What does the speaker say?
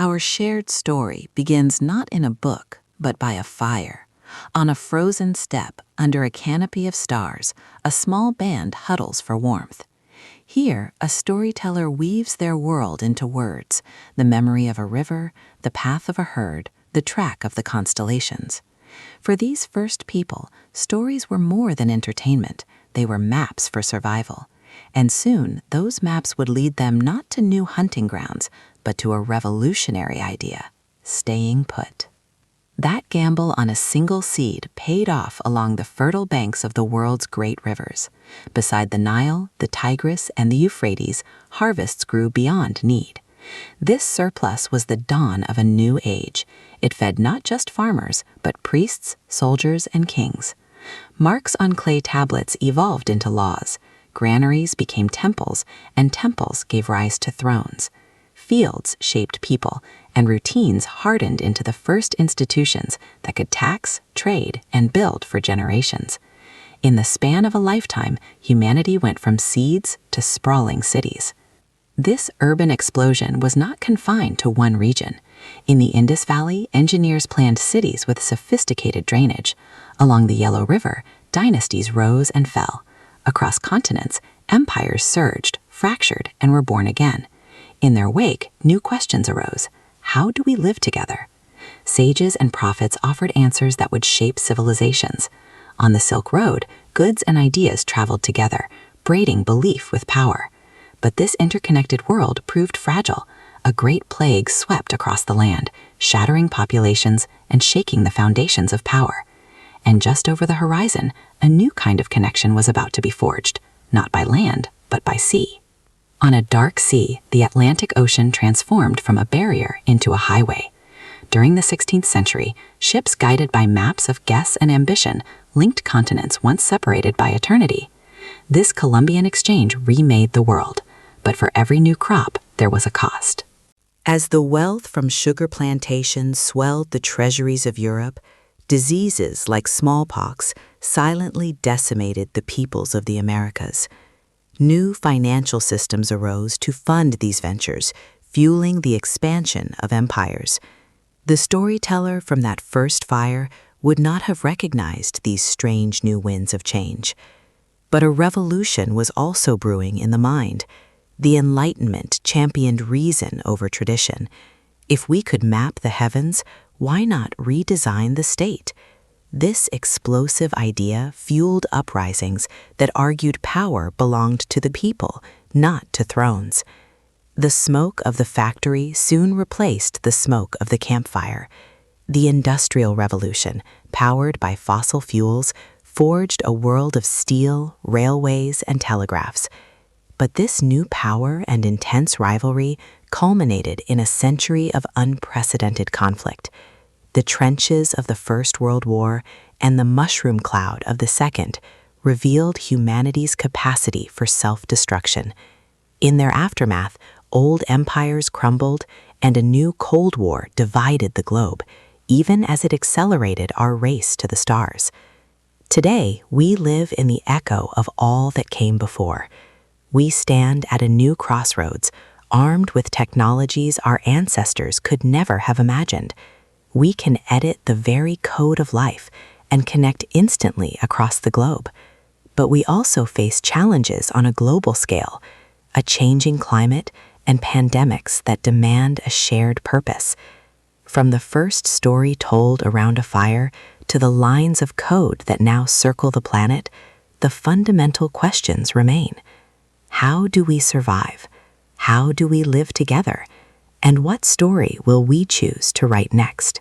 Our shared story begins not in a book, but by a fire. On a frozen steppe, under a canopy of stars, a small band huddles for warmth. Here, a storyteller weaves their world into words, the memory of a river, the path of a herd, the track of the constellations. For these first people, stories were more than entertainment. They were maps for survival. And soon, those maps would lead them not to new hunting grounds, but to a revolutionary idea: staying put. That gamble on a single seed paid off along the fertile banks of the world's great rivers. Beside the Nile, the Tigris, and the Euphrates, harvests grew beyond need. This surplus was the dawn of a new age. It fed not just farmers, but priests, soldiers, and kings. Marks on clay tablets evolved into laws. Granaries became temples, and temples gave rise to thrones. Fields shaped people, and routines hardened into the first institutions that could tax, trade, and build for generations. In the span of a lifetime, humanity went from seeds to sprawling cities. This urban explosion was not confined to one region. In the Indus Valley, engineers planned cities with sophisticated drainage. Along the Yellow River, dynasties rose and fell. Across continents, empires surged, fractured, and were born again. In their wake, new questions arose. How do we live together? Sages and prophets offered answers that would shape civilizations. On the Silk Road, goods and ideas traveled together, braiding belief with power. But this interconnected world proved fragile. A great plague swept across the land, shattering populations and shaking the foundations of power. And just over the horizon, a new kind of connection was about to be forged, not by land, but by sea. On a dark sea, the Atlantic Ocean transformed from a barrier into a highway. During the 16th century, ships guided by maps of guess and ambition linked continents once separated by eternity. This Columbian exchange remade the world, but for every new crop, there was a cost. As the wealth from sugar plantations swelled the treasuries of Europe, diseases like smallpox silently decimated the peoples of the Americas. New financial systems arose to fund these ventures, fueling the expansion of empires. The storyteller from that first fire would not have recognized these strange new winds of change. But a revolution was also brewing in the mind. The Enlightenment championed reason over tradition. If we could map the heavens, why not redesign the state? This explosive idea fueled uprisings that argued power belonged to the people, not to thrones. The smoke of the factory soon replaced the smoke of the campfire. The Industrial Revolution, powered by fossil fuels, forged a world of steel, railways, and telegraphs. But this new power and intense rivalry culminated in a century of unprecedented conflict. The trenches of the First World War and the mushroom cloud of the Second revealed humanity's capacity for self-destruction. In their aftermath, old empires crumbled and a new Cold War divided the globe, even as it accelerated our race to the stars. Today, we live in the echo of all that came before. We stand at a new crossroads, armed with technologies our ancestors could never have imagined. We can edit the very code of life and connect instantly across the globe. But we also face challenges on a global scale, a changing climate and pandemics that demand a shared purpose. From the first story told around a fire to the lines of code that now circle the planet, the fundamental questions remain. How do we survive? How do we live together? And what story will we choose to write next?